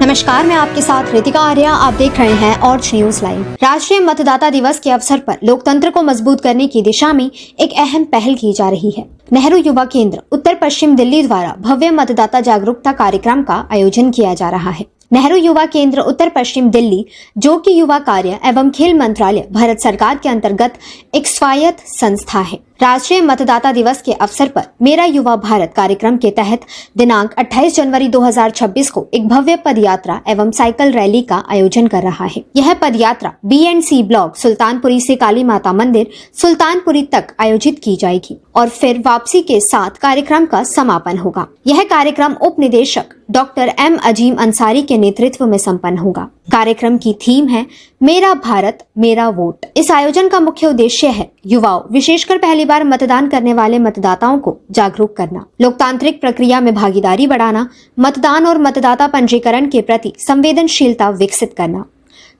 नमस्कार, मैं आपके साथ रितिका आर्या। आप देख रहे हैं ऑर्ज न्यूज लाइव। राष्ट्रीय मतदाता दिवस के अवसर पर लोकतंत्र को मजबूत करने की दिशा में एक अहम पहल की जा रही है। नेहरू युवा केंद्र उत्तर पश्चिम दिल्ली द्वारा भव्य मतदाता जागरूकता कार्यक्रम का आयोजन किया जा रहा है। नेहरू युवा केंद्र उत्तर पश्चिम दिल्ली, जो कि युवा कार्य एवं खेल मंत्रालय भारत सरकार के अंतर्गत एक स्वायत्त संस्था है। राष्ट्रीय मतदाता दिवस के अवसर पर मेरा युवा भारत कार्यक्रम के तहत दिनांक 28 जनवरी 2026 को एक भव्य पदयात्रा एवं साइकिल रैली का आयोजन कर रहा है। यह पदयात्रा BNC ब्लॉक सुल्तानपुरी से काली माता मंदिर सुल्तानपुरी तक आयोजित की जाएगी और फिर वापसी के साथ कार्यक्रम का समापन होगा। यह कार्यक्रम उप निदेशक डॉक्टर M अजीम अंसारी के नेतृत्व में संपन्न होगा। कार्यक्रम की थीम है मेरा भारत मेरा वोट। इस आयोजन का मुख्य उद्देश्य है युवाओं, विशेषकर पहली बार मतदान करने वाले मतदाताओं को जागरूक करना, लोकतांत्रिक प्रक्रिया में भागीदारी बढ़ाना, मतदान और मतदाता पंजीकरण के प्रति संवेदनशीलता विकसित करना।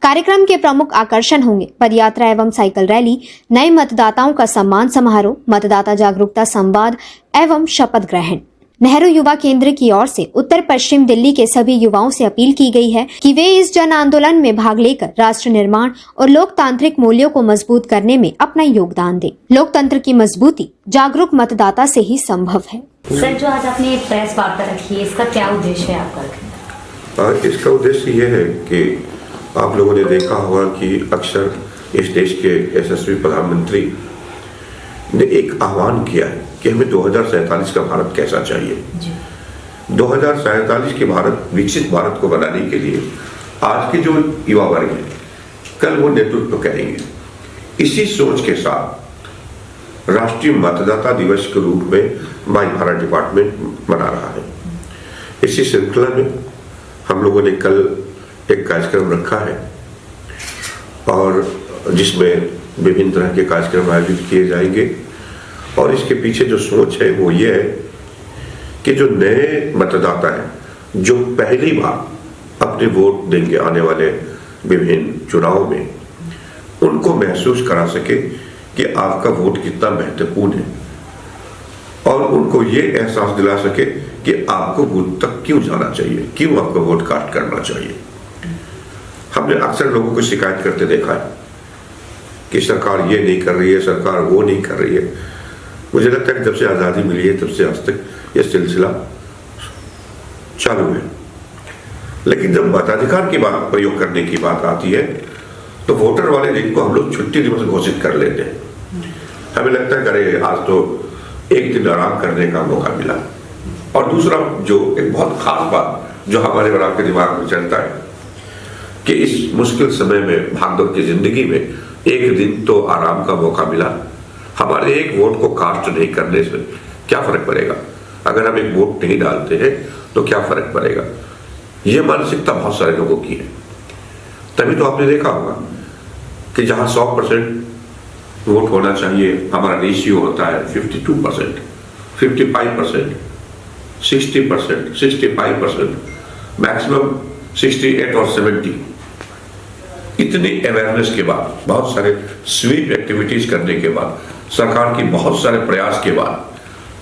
कार्यक्रम के प्रमुख आकर्षण होंगे पदयात्रा एवं साइकिल रैली, नए मतदाताओं का सम्मान समारोह, मतदाता जागरूकता संवाद एवं शपथ ग्रहण। नेहरू युवा केंद्र की ओर से उत्तर पश्चिम दिल्ली के सभी युवाओं से अपील की गई है कि वे इस जन आंदोलन में भाग लेकर राष्ट्र निर्माण और लोकतांत्रिक मूल्यों को मजबूत करने में अपना योगदान दें। लोकतंत्र की मजबूती जागरूक मतदाता से ही संभव है। सर, जो आज आपने प्रेस वार्ता रखी है, इसका क्या उद्देश्य है आपका? इसका उद्देश्य ये है कि आप लोगों ने देखा होगा कि अक्सर इस देश के यशस्वी प्रधानमंत्री ने एक आह्वान किया है कि हमें 2047 का भारत कैसा चाहिए। 2047 के भारत, विकसित भारत को बनाने के लिए आज के जो युवा वर्ग है, कल वो नेतृत्व करेंगे। इसी सोच के साथ राष्ट्रीय मतदाता दिवस के रूप में माई भारत डिपार्टमेंट मना रहा है। इसी श्रृंखला में हम लोगों ने कल एक कार्यक्रम रखा है और जिसमें विभिन्न तरह के कार्यक्रम आयोजित किए जाएंगे। और इसके पीछे जो सोच है वो ये है कि जो नए मतदाता हैं, जो पहली बार अपने वोट देंगे आने वाले विभिन्न चुनाव में, उनको महसूस करा सके कि आपका वोट कितना महत्वपूर्ण है और उनको ये एहसास दिला सके कि आपको बूथ तक क्यों जाना चाहिए, क्यों आपको वोट कास्ट करना चाहिए। हमने अक्सर लोगों को शिकायत करते देखा है कि सरकार ये नहीं कर रही है, सरकार वो नहीं कर रही है। मुझे लगता है कि जब से आज़ादी मिली है तब से आज तक यह सिलसिला चालू है। लेकिन जब मताधिकार की बात, प्रयोग करने की बात आती है, तो वोटर वाले दिन को हम लोग छुट्टी दिवस घोषित कर लेते हैं। हमें लगता है अरे आज तो एक दिन आराम करने का मौका मिला। और दूसरा जो एक बहुत खास बात जो हमारे और आपके दिमाग में चलता है कि इस मुश्किल समय में, भागदौड़ की जिंदगी में एक दिन तो आराम का मौका मिला, हमारे एक वोट को कास्ट नहीं करने से क्या फर्क पड़ेगा? अगर हम एक वोट नहीं डालते हैं तो क्या फर्क पड़ेगा? यह मानसिकता बहुत सारे लोगों की है। तभी तो आपने देखा होगा कि जहां 100% वोट होना चाहिए, हमारा रेशियो होता है 52%, 55%, 60%, 65%, मैक्सिमम 68 और 70। इतनी अवेयरनेस के बाद, बहुत सारे स्वीप एक्टिविटीज करने के बाद, सरकार की बहुत सारे प्रयास के बाद,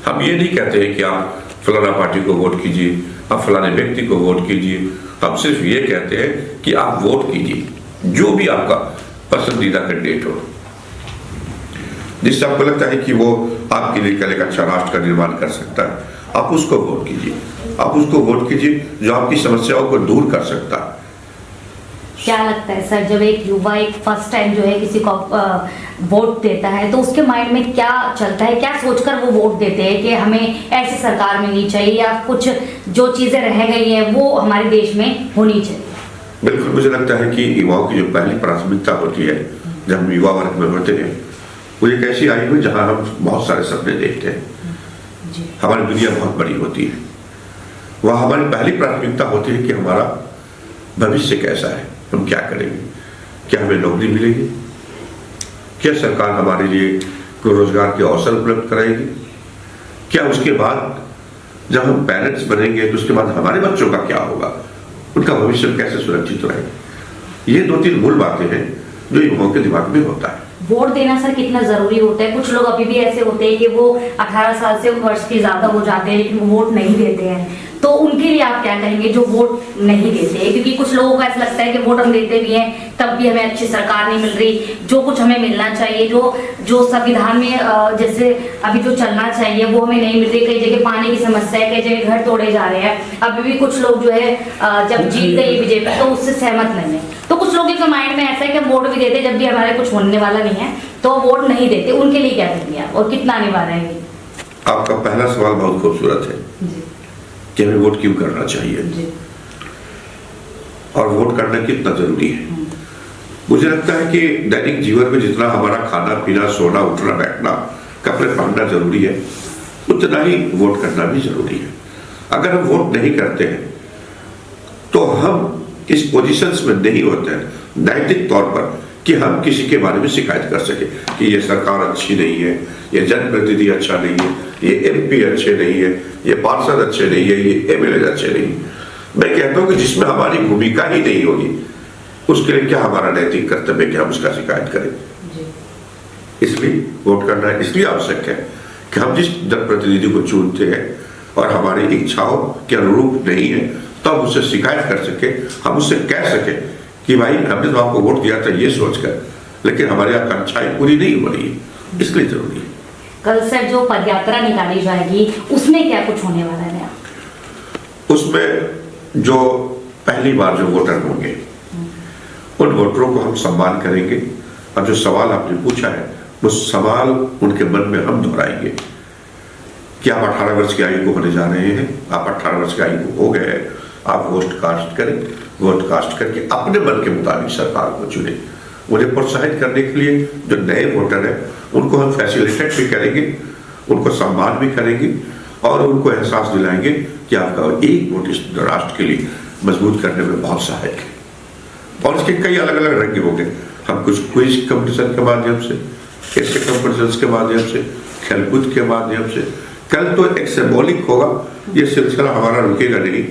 हम ये नहीं कहते हैं कि आप फलाना पार्टी को वोट कीजिए, आप फलाने व्यक्ति को वोट कीजिए। हम सिर्फ ये कहते हैं कि आप वोट कीजिए जो भी आपका पसंदीदा कैंडिडेट हो, जिससे आपको लगता है कि वो आपके लिए कल एक अच्छा राष्ट्र का निर्माण कर सकता है, आप उसको वोट कीजिए। आप उसको वोट कीजिए जो आपकी समस्याओं को दूर कर सकता है। क्या लगता है सर, जब एक युवा एक फर्स्ट टाइम जो है किसी को वोट देता है तो उसके माइंड में क्या चलता है, क्या सोचकर वो वोट देते हैं कि हमें ऐसी सरकार मिलनी चाहिए या कुछ जो चीजें रह गई हैं वो हमारे देश में होनी चाहिए? बिल्कुल, मुझे लगता है कि युवाओं की जो पहली प्राथमिकता होती है जब हम युवा वर्ग में होते हैं, वो एक ऐसी आयु है जहाँ हम बहुत सारे सपने देखते हैं। हमारी दुनिया बहुत बड़ी होती है। वह हमारी पहली प्राथमिकता होती है कि हमारा भविष्य कैसा है, हम क्या करेंगे, क्या हमें नौकरी मिलेगी, क्या सरकार हमारे लिए रोजगार के अवसर उपलब्ध कराएगी, क्या उसके बाद जब हम पेरेंट्स बनेंगे तो उसके बाद हमारे बच्चों का क्या होगा, उनका भविष्य कैसे सुरक्षित रहेगा। ये 2-3 मूल बातें हैं जो युवाओं के दिमाग में होता है। वोट देना सर कितना जरूरी होता है? कुछ लोग अभी भी ऐसे होते हैं कि वो 18 साल से वर्ष के ज्यादा हो जाते हैं लेकिन वो वोट नहीं देते हैं, तो उनके लिए आप क्या कहेंगे जो वोट नहीं देते हैं? क्योंकि कुछ लोगों को ऐसा लगता है कि वोट हम देते भी हैं तब भी हमें अच्छी सरकार नहीं मिल रही, जो कुछ हमें मिलना चाहिए, जो संविधान में जैसे अभी जो चलना चाहिए वो हमें नहीं मिल रही। कई जगह पानी की समस्या है, कई जगह घर तोड़े जा रहे हैं। अभी भी कुछ लोग जो है जब जीत गई बीजेपी तो उससे सहमत नहीं है। तो कुछ लोगों के माइंड में ऐसा है कि हम वोट भी देते जब भी हमारे कुछ होने वाला नहीं है तो वोट नहीं देते। उनके लिए क्या करेंगे आप और कितना अनिवार्य है? आपका पहला सवाल बहुत खूबसूरत है कि हमें वोट क्यों करना चाहिए और वोट करना कितना जरूरी है। मुझे लगता है कि दैनिक जीवन में जितना हमारा खाना पीना, सोना, उठना, बैठना, कपड़े पहनना जरूरी है, उतना ही वोट करना भी जरूरी है। अगर हम वोट नहीं करते हैं तो हम इस पोजीशंस में नहीं होते हैं नैतिक तौर पर कि हम किसी के बारे में शिकायत कर सके कि ये सरकार अच्छी नहीं है, ये जनप्रतिनिधि अच्छा नहीं है, ये एमपी अच्छे नहीं है, ये पार्षद अच्छे नहीं है, ये एमएलए अच्छे नहीं है। मैं कहता हूं कि जिसमें हमारी भूमिका ही नहीं होगी उसके लिए क्या हमारा नैतिक कर्तव्य कि हम उसका शिकायत करें। इसलिए वोट करना इसलिए आवश्यक है कि हम जिस जनप्रतिनिधि को चुनते हैं और हमारी इच्छाओं के अनुरूप नहीं है तो हम उससे शिकायत कर सके, हम उससे कह सके कि भाई हमने तो आपको वोट दिया था ये सोचकर, लेकिन हमारी आकांक्षाएं पूरी नहीं हो रही है, इसलिए जरूरी है। कल से जो पदयात्रा निकाली जाएगी उसमें क्या कुछ होने वाला है? उसमें जो पहली बार जो वोटर होंगे उन वोटरों को हम सम्मान करेंगे और जो सवाल आपने पूछा है वो सवाल उनके मन में हम दोहराएंगे कि आप 18 वर्ष की आयु को होने जा रहे हैं, आप 18 वर्ष की आयु को हो गए हैं, आप वोट कास्ट करें, वोट कास्ट करके अपने मन के मुताबिक सरकार को चुने। उन्हें प्रोत्साहित करने के लिए जो नए वोटर हैं उनको हम फैसिलिटेट भी करेंगे, उनको सम्मान भी करेंगे और उनको एहसास दिलाएंगे कि आपका एक वोट इस राष्ट्र के लिए मजबूत करने में बहुत सहायक है। और इसके कई अलग अलग रंग होंगे। हम कुछ क्विज कंपटीशन के माध्यम से, ऐसे कंपटीशन के माध्यम से, खेलकूद के माध्यम से, कल तो एक सिंबॉलिक होगा, ये सिलसिला हमारा रुकेगा नहीं।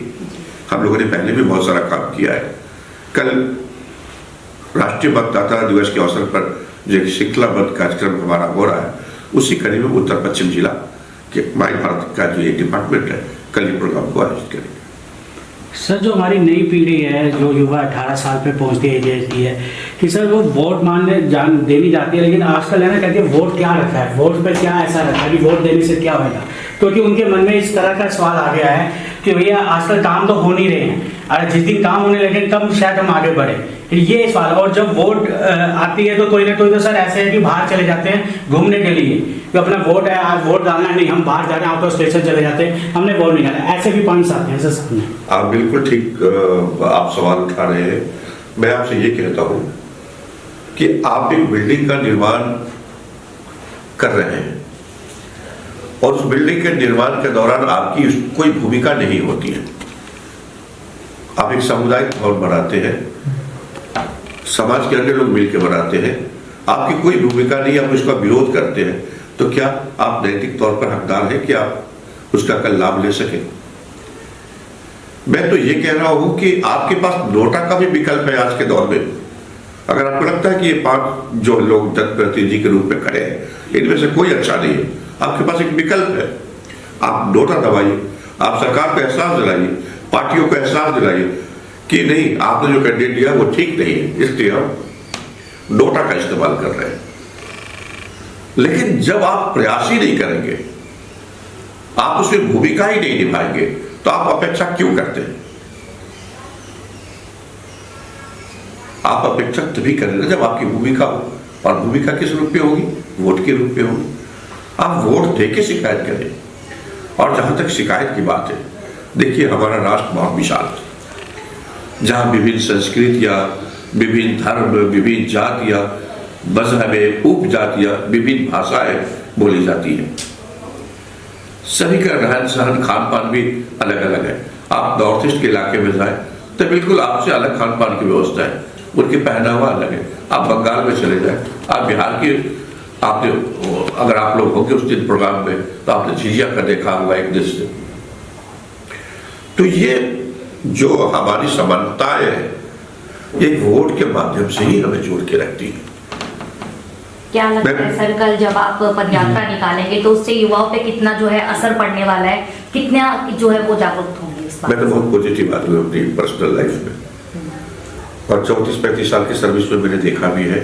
हम लोगों ने पहले भी बहुत सारा काम किया है। कल राष्ट्रीय मतदाता दिवस के अवसर पर जो एक श्रृंखलाबद्ध कार्यक्रम हमारा हो रहा है उसी कड़ी में उत्तर पश्चिम जिला के माई भारत का जो ये डिपार्टमेंट है कल ये प्रोग्राम को आयोजित करेंगे। सर, जो हमारी नई पीढ़ी है, जो युवा 18 साल पे पहुंचती है कि सर वो वोट देनी जाती है, लेकिन आजकल है ना कहती है वोट क्या रखा है, वोट पे क्या ऐसा रखा है कि वोट देने से क्या होगा। क्योंकि उनके मन में इस तरह का सवाल आ गया है कि भैया आजकल काम तो हो नहीं रहे हैं, अरे जिस दिन काम होने लगे तब शायद हम आगे बढ़े, ये सवाल। और जब वोट आती है तो कोई ना कोई तो सर ऐसे है कि बाहर चले जाते हैं घूमने के लिए कि अपना वोट है, आज वोट डालना नहीं, हम बाहर जा रहे हैं, आउट ऑफ स्टेशन चले जाते हैं, हमने वोट नहीं डाला। ऐसे भी पॉइंट्स आते हैं सर सामने। आप बिल्कुल ठीक आप सवाल उठा रहे हैं। मैं आपसे ये कहता हूं कि आप एक बिल्डिंग का निर्माण कर रहे हैं और उस बिल्डिंग के निर्माण के दौरान आपकी कोई भूमिका नहीं होती है। आप एक सामुदायिक भवन बनाते हैं, समाज के अन्य लोग मिलकर बनाते हैं, आपकी कोई भूमिका नहीं, आप उसका विरोध करते हैं, तो क्या आप नैतिक तौर पर हकदार हैं कि आप उसका कल लाभ ले सकें? मैं तो ये कह रहा हूं कि आपके पास नोटा का भी विकल्प है आज के दौर में। अगर आपको लगता है कि ये 5 जो लोग जनप्रतिनिधि के रूप में खड़े हैं इनमें से कोई अच्छा नहीं है, आपके पास एक विकल्प है। आप नोटा दबाइए, आप सरकार को एहसास दिलाइए, पार्टियों को एहसास दिलाइए कि नहीं, आपने जो कैंडिडेट दिया वो ठीक नहीं है, इसलिए हम नोटा का इस्तेमाल कर रहे हैं। लेकिन जब आप प्रयास ही नहीं करेंगे, आप उसमें भूमिका ही नहीं निभाएंगे, तो आप अपेक्षा क्यों करते हैं? आप अपेक्षा तभी करेंगे जब आपकी भूमिका हो, और भूमिका किस रूप में होगी? वोट के रूप में होगी। आप वोट देके शिकायत करें। और जहां तक शिकायत की बात है, देखिए हमारा राष्ट्र बहुत विशाल है, जहां विभिन्न संस्कृतियां, विभिन्न धर्म, विभिन्न जातियां, मजहबें, उपजातियां, विभिन्न भाषाएं बोली जाती है। सभी का रहन सहन खान पान भी अलग अलग है। आप नॉर्थ ईस्ट के इलाके में जाए तो बिल्कुल आपसे अलग खान पान की व्यवस्था है, उनके पहनावा अलग है। आप बंगाल में चले जाए, आप बिहार के, आपने अगर आप लोग होंगे उस दिन प्रोग्राम में तो आपने झिझिया का देखा होगा एक दृश्य। तो ये जो हमारी समानताएं है ये वोट के माध्यम से ही हमें जोड़ के रखती है। क्या लगता है सर, कल जब आप पदयात्रा निकालेंगे तो उससे युवाओं पे कितना जो है असर पड़ने वाला है? कितना जो है वो जागरूक होंगे इस मैं बात तो बहुत पॉजिटिव आदमी हूँ अपनी पर्सनल लाइफ में, और 34-35 साल की सर्विस में मैंने देखा भी है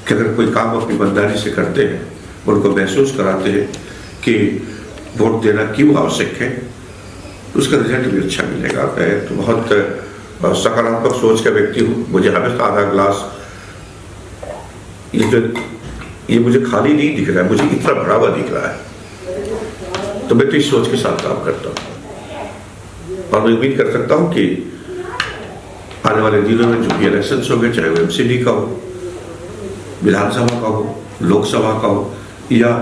कि अगर कोई काम अपनी ईमानदारी से करते हैं, उनको महसूस कराते हैं कि वोट देना क्यों आवश्यक है, तो उसका रिजल्ट भी अच्छा मिलेगा। मैं तो बहुत सकारात्मक सोच का व्यक्ति हूँ। मुझे हमेशा आधा ग्लास, ये मुझे खाली नहीं दिख रहा है, मुझे इतना भरा हुआ दिख रहा है, तो मैं तो इस सोच के साथ काम करता हूँ। और मैं उम्मीद कर सकता हूँ कि आने वाले दिनों में जो भी इलेक्शन होंगे, चाहे वो MCD का हो, विधानसभा का हो, लोकसभा का हो, या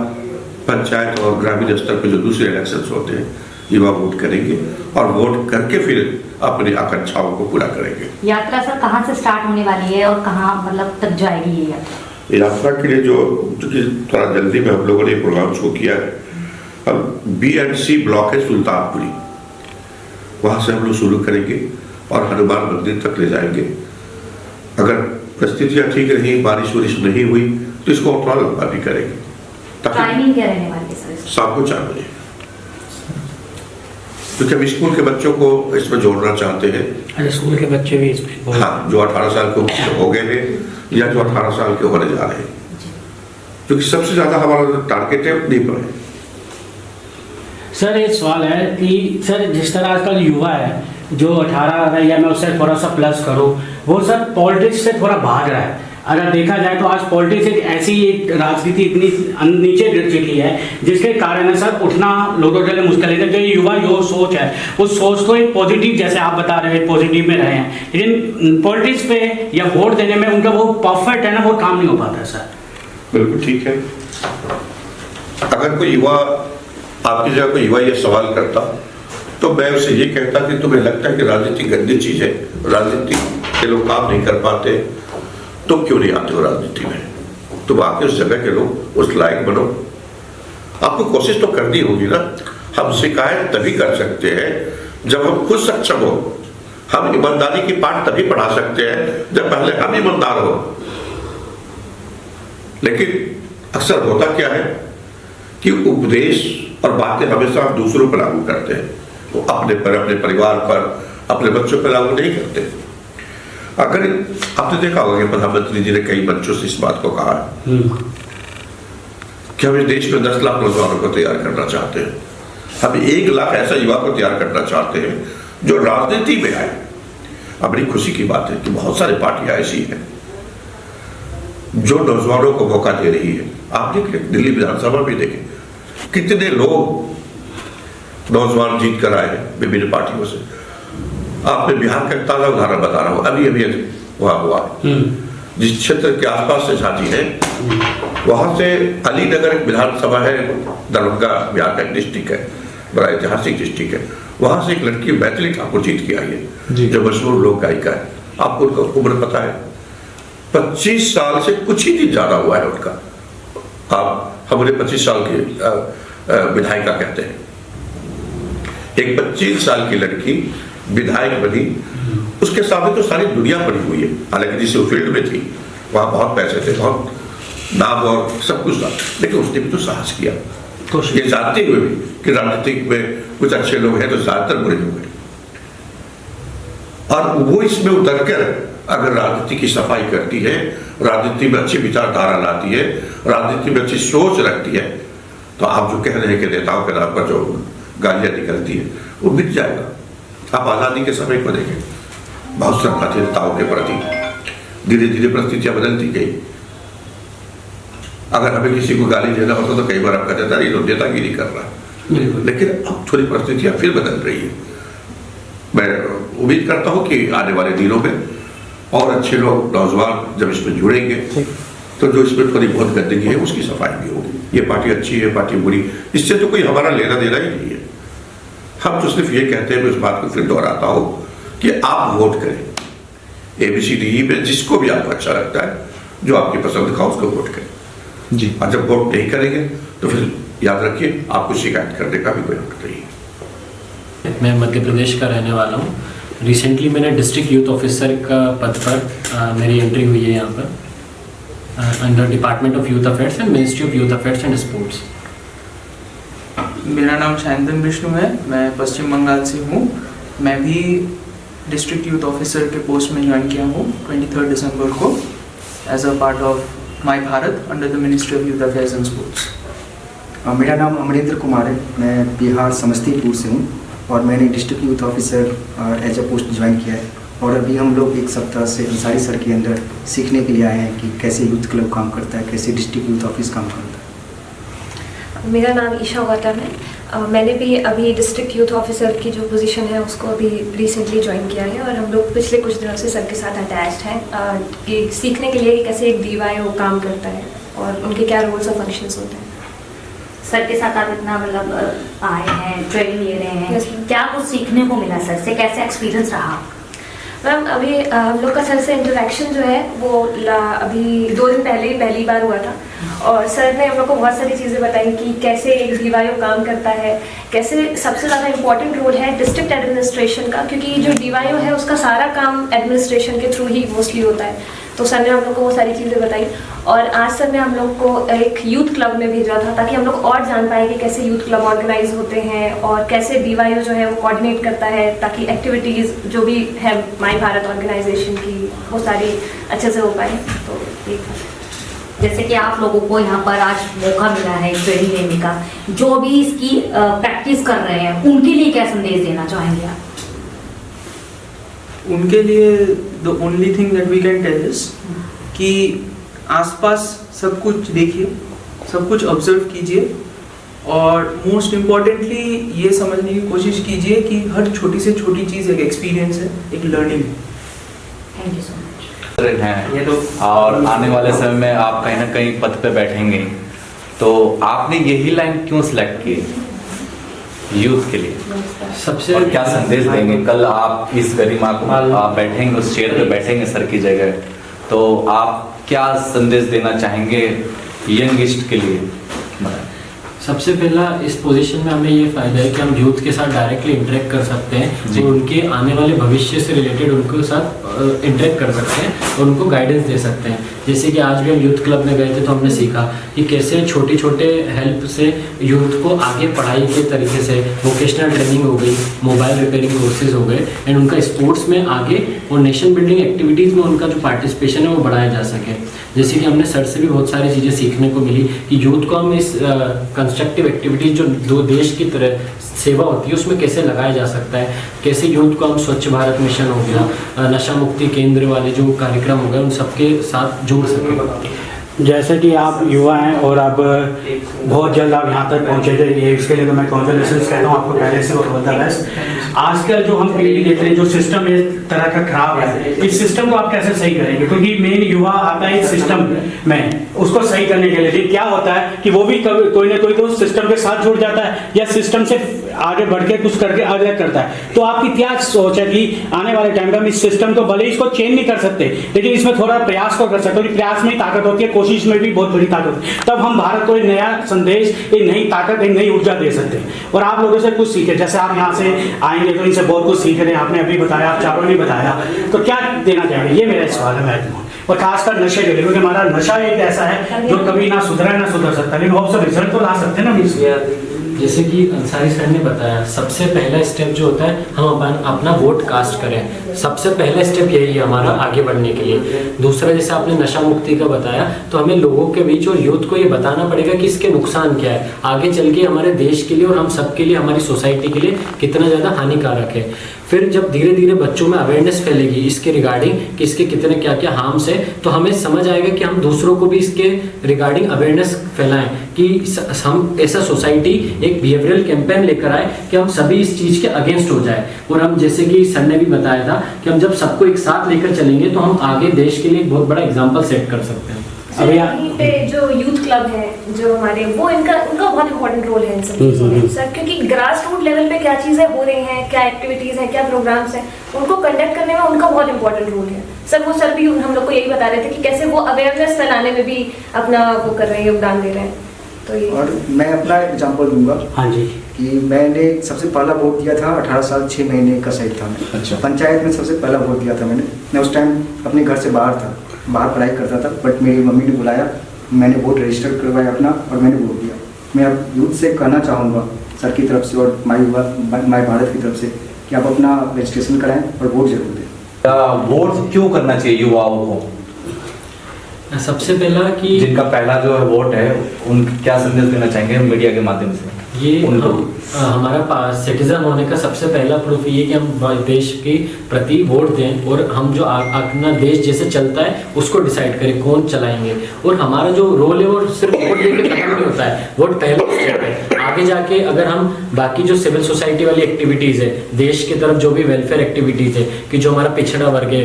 पंचायत और ग्रामीण स्तर पर जो दूसरे इलेक्शन होते हैं, युवा वोट करेंगे और वोट करके फिर अपनी आकांक्षाओं को पूरा करेंगे। यात्रा सर कहाँ से स्टार्ट होने वाली है और कहाँ मतलब तक जाएगी ये यात्रा? यात्रा के लिए जो थोड़ा जल्दी में हम लोगों ने प्रोग्राम शुरू किया है, अब BNC ब्लॉक है सुल्तानपुरी, वहां से हम लोग शुरू करेंगे और हनुमान मंदिर तक ले जाएंगे। अगर परिस्थितियां ठीक रही, बारिश वारिश नहीं हुई, तो इसको और थोड़ा लंबा भी करेंगे। टाइमिंग क्या रहने वाली है सर? शाम को 4 बजे, क्योंकि हम स्कूल के बच्चों को इसमें जोड़ना चाहते हैं। अच्छा, स्कूल के बच्चे भी इसमें? हाँ, जो 18 साल के हो गए हैं या जो 18 साल के होने जा रहे हैं, क्योंकि सबसे ज्यादा हमारा टारगेट है नहीं पड़े। सर एक सवाल है कि सर जिस तरह आजकल युवा है जो 18 या मैं उससे थोड़ा सा प्लस करूं, वो सर पॉलिटिक्स से थोड़ा भाग रहा है। अगर देखा जाए तो आज पॉलिटिक्स एक ऐसी एक राजनीति इतनी नीचे गिर चुकी है जिसके कारण है सर उठना लोगों के लिए मुश्किल है। जो युवा जो सोच है उस सोच को एक पॉजिटिव, जैसे आप बता रहे हैं पॉजिटिव में रहे हैं, लेकिन पॉलिटिक्स पे या वोट देने में उनका वो परफेक्ट है ना, वो काम नहीं हो पाता है सर। बिल्कुल ठीक है। अगर कोई युवा, आपकी जगह कोई युवा ये सवाल करता, तो मैं उसे ये कहता कि तुम्हें लगता है कि राजनीति गंदी चीज है, राजनीति के लोग काम नहीं कर पाते, तो क्यों नहीं आते हो राजनीति में? तुम आके उस जगह के लोग उस लायक बनो। आपको कोशिश तो करनी होगी ना। हम शिकायत तभी कर सकते हैं जब हम खुद सक्षम हो। हम ईमानदारी की पाठ तभी पढ़ा सकते हैं जब पहले हम ईमानदार हो। लेकिन अक्सर होता क्या है कि उपदेश और बातें हमेशा हम दूसरों पर लागू करते हैं, वो अपने पर, अपने परिवार पर, अपने बच्चों पर लागू नहीं करते। अगर आपने देखा होगा कि प्रधानमंत्री जी ने कई मंचों से इस बात को कहा है कि हम इस देश में 10 लाख नौजवानों को तैयार करना चाहते हैं। हम 1 लाख ऐसा युवा को तैयार करना चाहते हैं जो राजनीति में आए। अब बड़ी खुशी की बात है कि बहुत सारी पार्टियां ऐसी हैं जो नौजवानों को मौका दे रही है। आप देखें, दिल्ली विधानसभा में देखें कितने लोग नौजवान जीत कर आए हैं विभिन्न पार्टियों से। आपने बिहार का एक ताजा उदाहरण बता रहा हूं, अभी वहां हुआ जिस क्षेत्र के आसपास से झांसी है, वहां से अलीनगर एक विधानसभा है, दरभंगा बिहार का एक डिस्ट्रिक्ट है, बड़ा ऐतिहासिक डिस्ट्रिक्ट है। वहां से एक लड़की मैथिली ठाकुर जीत के आई है जो मशहूर लोक गायिका है। आपको उनका उम्र पता है? 25 साल से कुछ ही दिन ज्यादा हुआ है उनका। आप हमारे 25 साल के विधायिका कहते हैं। एक 25 साल की लड़की विधायक बनी, उसके सामने तो सारी दुनिया पड़ी हुई है। हालांकि जिस फील्ड में थी वहां बहुत पैसे थे, बहुत नाम और सब कुछ था, लेकिन उसने भी तो साहस किया, तो ये जानते हुए भी कि राजनीति में कुछ अच्छे लोग हैं तो ज्यादातर बुरे लोग हैं, और वो इसमें उतर कर अगर राजनीति की सफाई करती है, राजनीति में अच्छी विचारधारा लाती है, राजनीति में अच्छी सोच रखती है, तो आप जो कह रहे हैं कि नेताओं के नाम पर जो गालियां निकलती है वो मिट जाएगा। आप आजादी के समय को देखें, बहुत श्रद्धा थी नेताओं के प्रति, धीरे धीरे परिस्थितियां बदलती गई। अगर हमें किसी को गाली देना होता तो कई बार आप कहते थे ये तो नेतागिरी कर रहा है, लेकिन अब थोड़ी परिस्थितियां फिर बदल रही है। मैं उम्मीद करता हूं कि आने वाले दिनों में और अच्छे लोग, नौजवान जब इसमें जुड़ेंगे तो जो इसमें थोड़ी बहुत गंदगी है उसकी सफाई भी होगी। ये पार्टी अच्छी है, पार्टी बुरी, इससे तो कोई हमारा लेना देना ही नहीं है। हम तो सिर्फ ये कहते हैं, मैं उस बात को फिर दोहराता हूं कि आप वोट करें, ABCDE में जिसको भी आपको अच्छा लगता है, जो आपकी पसंद का उसको वोट करें जी। और जब वोट नहीं करेंगे तो फिर याद रखिए आपको शिकायत करने का भी कोई हक नहीं है। मैं मध्य प्रदेश का रहने वाला हूँ। रिसेंटली मैंने डिस्ट्रिक्ट यूथ ऑफिसर का पद पर मेरी एंट्री हुई है यहाँ पर under department of youth affairs and ministry of youth affairs and sports. मेरा नाम शायंतन विष्णु है, मैं पश्चिम बंगाल से हूँ। मैं भी डिस्ट्रिक्ट यूथ ऑफिसर के पोस्ट में ज्वाइन किया हूँ 23 दिसंबर को as a part of my Bharat under the ministry of youth affairs and sports. मेरा नाम अमरेंद्र कुमार है, मैं बिहार समस्तीपुर से हूँ और मैंने district youth officer as a post join किया है। और अभी हम लोग एक सप्ताह से अंसारी सर के अंदर सीखने के लिए आए हैं कि कैसे यूथ क्लब काम करता है, कैसे डिस्ट्रिक्ट यूथ ऑफिस काम करता है। मेरा नाम ईशा गौतम है। मैंने भी अभी डिस्ट्रिक्ट यूथ ऑफिसर की जो पोजीशन है उसको अभी रिसेंटली ज्वाइन किया है और हम लोग पिछले कुछ दिनों से सर के साथ अटैच्ड हैं कि सीखने के लिए कि कैसे एक DYO काम करता है और उनके क्या रोल्स और फंक्शंस होते हैं। सर के साथ आप इतना मतलब आए हैं, ट्रेनिंग ले रहे हैं, Yes, ma'am. क्या कुछ सीखने को मिला सर से, कैसे एक्सपीरियंस रहा? मैम अभी हम लोग का सर से इंटरेक्शन जो है वो अभी 2 दिन पहले ही पहली बार हुआ था और सर ने हम लोग को बहुत सारी चीज़ें बताई कि कैसे एक DYO काम करता है, कैसे सबसे ज़्यादा इम्पोर्टेंट रोल है डिस्ट्रिक्ट एडमिनिस्ट्रेशन का, क्योंकि जो DYO है उसका सारा काम एडमिनिस्ट्रेशन के थ्रू ही मोस्टली होता है। तो सर ने हम लोग को वो सारी चीज़ें बताई और आज सर ने हम लोग को एक यूथ क्लब में भेजा था ताकि हम लोग और जान पाए कि कैसे यूथ क्लब ऑर्गेनाइज होते हैं और कैसे DYO जो है वो कोऑर्डिनेट करता है ताकि एक्टिविटीज़ जो भी है माई भारत ऑर्गेनाइजेशन की वो सारी अच्छे से हो पाए। तो ये जैसे कि आप लोगों को यहाँ पर आज मौका मिला है ट्रेनिंग लेने का, जो भी इसकी प्रैक्टिस कर रहे हैं उनके लिए क्या संदेश देना चाहेंगे आप? उनके लिए the only thing that we can tell is कि आसपास सब कुछ देखिए, सब कुछ ऑब्जर्व कीजिए और मोस्ट इम्पॉर्टेंटली ये समझने की कोशिश कीजिए कि हर छोटी से छोटी चीज़ एक एक्सपीरियंस है, एक लर्निंग है। Thank you so much. हैं ये तो और आने वाले समय में आप कहीं ना कहीं पद पे बैठेंगे, तो आपने यही लाइन क्यों सिलेक्ट की यूथ के लिए? सबसे और क्या संदेश देंगे? कल आप इस गरिमा को आप बैठेंगे, उस चेयर पे बैठेंगे सर की जगह, तो आप क्या संदेश देना चाहेंगे यंगिस्ट के लिए? सबसे पहला इस पोजीशन में हमें ये फ़ायदा है कि हम यूथ के साथ डायरेक्टली इंटरेक्ट कर सकते हैं जी। और उनके आने वाले भविष्य से रिलेटेड उनके साथ इंटरेक्ट कर सकते हैं और उनको गाइडेंस दे सकते हैं। जैसे कि आज भी हम यूथ क्लब में गए थे तो हमने सीखा कि कैसे छोटे छोटे हेल्प से यूथ को आगे पढ़ाई के तरीके से वोकेशनल ट्रेनिंग हो गई, मोबाइल रिपेयरिंग कोर्सेज हो गए एंड उनका स्पोर्ट्स में आगे और नेशन बिल्डिंग एक्टिविटीज़ में उनका जो पार्टिसिपेशन है वो बढ़ाया जा सके। जैसे कि हमने सर से भी बहुत सारी चीज़ें सीखने को मिली कि यूथ को हम इस कंस्ट्रक्टिव एक्टिविटीज़ जो देश की तरह सेवा होती है उसमें कैसे लगाया जा सकता है, कैसे यूथ को हम स्वच्छ भारत मिशन हो गया, नशा मुक्ति केंद्र वाले जो कार्यक्रम हो गए उन सबके साथ जोड़ सकें। जैसे कि आप युवा हैं और अब बहुत जल्द आप यहाँ तक पहुँचे थे, ये इसके लिए तो मैं कॉन्ग्रेचुलेशन कहता हूँ आपको पहले से और बहुत बेस्ट। आजकल जो हम पीढ़ी देख रहे हैं, जो सिस्टम इस तरह का खराब है, इस सिस्टम को आप कैसे सही करेंगे? क्योंकि मेन युवा आता है इस सिस्टम में, उसको सही करने के लिए। लेकिन क्या होता है कि वो भी कोई ना कोई तो उस सिस्टम के साथ जुड़ जाता है या सिस्टम से आगे बढ़ के कुछ करके अलग करता है। तो आपकी क्या सोच है कि आने वाले टाइम में हम इस सिस्टम को, भले इसको चेंज नहीं कर सकते लेकिन इसमें थोड़ा प्रयास को कर सकते हो? प्रयास में ही ताकत होती है, कोशिश में भी बहुत बड़ी ताकत है। तब हम भारत को एक नया संदेश, एक नई ताकत, एक नई ऊर्जा दे सकते हैं। और आप लोगों से कुछ सीखे, जैसे आप यहाँ से आएंगे तो इनसे बहुत कुछ सीख रहे हैं, आपने अभी बताया, आप चारों ने बताया, तो क्या देना चाहेंगे? ये मेरा सवाल है महत्वपूर्ण, और खासकर नशे के लिए, क्योंकि हमारा नशा एक ऐसा है जो कभी ना सुधरा है ना सुधर सकता, लेकिन बहुत से रिजल्ट तो ला सकते हैं ना। जैसे कि अंसारी सर ने बताया, सबसे पहला स्टेप जो होता है हम अपना वोट कास्ट करें। सबसे पहला स्टेप यही है हमारा आगे बढ़ने के लिए। दूसरा, जैसे आपने नशा मुक्ति का बताया, तो हमें लोगों के बीच और यूथ को ये बताना पड़ेगा कि इसके नुकसान क्या है, आगे चल के हमारे देश के लिए और हम सब के लिए, हमारी सोसाइटी के लिए कितना ज़्यादा हानिकारक है। फिर जब धीरे धीरे बच्चों में अवेयरनेस फैलेगी इसके रिगार्डिंग कि इसके कितने क्या क्या हार्म्स है, तो हमें समझ आएगा कि हम दूसरों को भी इसके रिगार्डिंग अवेयरनेस फैलाएं कि हम ऐसा सोसाइटी एक बिहेवियरल कैंपेन लेकर आए कि हम सभी इस चीज़ के अगेंस्ट हो जाए। और हम, जैसे कि सर ने भी बताया था, कि हम जब सबको एक साथ लेकर चलेंगे तो हम आगे देश के लिए एक बहुत बड़ा एग्जाम्पल सेट कर सकते हैं। अभी यहीं पे जो यूथ क्लब है जो हमारे, वो उनका बहुत इंपॉर्टेंट रोल है इन सब चीज़ों में सर, क्योंकि ग्रास रूट लेवल पे क्या चीज़ें हो रही हैं, क्या एक्टिविटीज़ हैं, क्या प्रोग्राम्स हैं, उनको कंडक्ट करने में उनका बहुत इंपॉर्टेंट रोल है सर। वो सर भी हम लोग को यही बता रहे थे कि कैसे वो अवेयरनेस फैलाने में भी अपना वो कर रहे हैं, योगदान दे रहे हैं। तो ये, और मैं अपना एग्जांपल दूंगा। हाँ जी। कि मैंने सबसे पहला वोट दिया था 18 साल 6 महीने का सही था मैं। अच्छा। पंचायत में सबसे पहला वोट दिया था मैंने। मैं उस टाइम अपने घर से बाहर था, बाहर पढ़ाई करता था, बट मेरी मम्मी ने बुलाया, मैंने वोट रजिस्टर करवाया अपना और मैंने वोट दिया। मैं अब यूथ से कहना चाहूँगा सर की तरफ से और माई भारत की तरफ से कि आप अपना रजिस्ट्रेशन कराएं और वोट जरूर दें। वोट क्यों करना चाहिए युवाओं को? सबसे पहला कि जिनका पहला जो है वोट है, उन क्या संदेश देना चाहेंगे मीडिया के माध्यम से? ये हमारा सिटीजन होने का सबसे पहला प्रूफ ये कि हम देश के प्रति वोट दें और हम जो अपना देश जैसे चलता है उसको डिसाइड करें कौन चलाएंगे। और हमारा जो रोल है वो सिर्फ वोट देके खत्म नहीं होता है, वोट पहला स्टेप है। आगे जाके अगर हम बाकी जो सिविल सोसाइटी वाली एक्टिविटीज़ है, देश की तरफ जो भी वेलफेयर एक्टिविटीज़ है, कि जो हमारा पिछड़ा वर्ग है,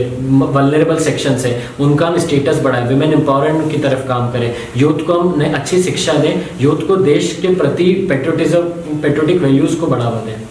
वल्नरेबल सेक्शंस है, उनका हम स्टेटस बढ़ाएं, विमेन एम्पावरमेंट की तरफ काम करें, यूथ को हम अच्छी शिक्षा दें, यूथ को देश के प्रति पेट्रोटिक वैल्यूज को बढ़ावा दें।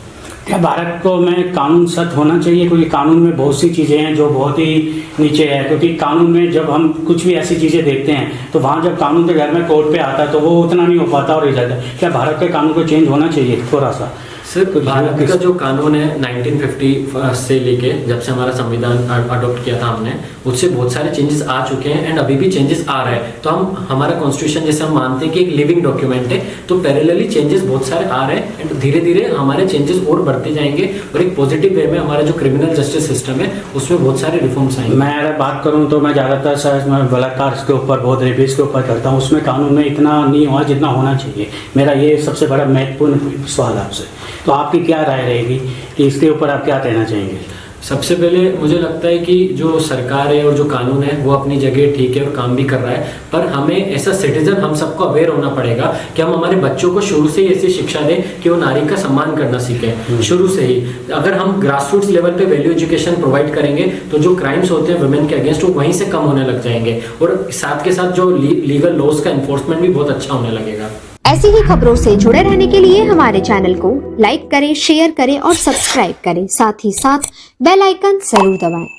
क्या भारत को में कानून सख्त होना चाहिए? क्योंकि कानून में बहुत सी चीज़ें हैं जो बहुत ही नीचे है। क्योंकि कानून में जब हम कुछ भी ऐसी चीज़ें देखते हैं तो वहाँ जब कानून के घर में कोर्ट पे आता है तो वो उतना नहीं हो पाता और रिजल्ट है। क्या भारत के कानून को चेंज होना चाहिए थोड़ा सा? सिर्फ भारत का जो कानून है 1950 से लेके जब से हमारा संविधान अडॉप्ट किया था हमने, उससे बहुत सारे चेंजेस आ चुके हैं एंड अभी भी चेंजेस आ रहे हैं। तो हम हमारा कॉन्स्टिट्यूशन जैसे हम मानते हैं कि एक लिविंग डॉक्यूमेंट है, तो पैरेलली चेंजेस बहुत सारे आ रहे हैं एंड धीरे धीरे हमारे चेंजेस और बढ़ते जाएंगे और एक पॉजिटिव वे में हमारा जो क्रिमिनल जस्टिस सिस्टम है उसमें बहुत सारे रिफॉर्म्स आएंगे। मैं अगर बात करूँ तो मैं ज़्यादातर सर मैं बलात्कार के ऊपर, बहुत रेपिस के ऊपर करता हूँ, उसमें कानून में इतना नहीं हुआ जितना होना चाहिए। मेरा ये सबसे बड़ा महत्वपूर्ण सवाल आपसे। तो आपकी क्या राय रहेगी कि इसके ऊपर आप क्या कहना चाहेंगे? सबसे पहले मुझे लगता है कि जो सरकार है और जो कानून है वो अपनी जगह ठीक है और काम भी कर रहा है, पर हमें ऐसा सिटीजन हम सबको अवेयर होना पड़ेगा कि हम हमारे बच्चों को शुरू से ही ऐसी शिक्षा दें कि वो नारी का सम्मान करना सीखें शुरू से ही। अगर हम ग्रास रूट्स लेवल पे वैल्यू एजुकेशन प्रोवाइड करेंगे तो जो क्राइम्स होते हैं वुमेन के अगेंस्ट वो वहीं से कम होने लग जाएंगे और साथ के साथ जो लीगल लॉज का एनफोर्समेंट भी बहुत अच्छा होने लगेगा। ऐसी ही खबरों से जुड़े रहने के लिए हमारे चैनल को लाइक करें, शेयर करें और सब्सक्राइब करें। साथ ही साथ बेल आइकन जरूर दबाएं।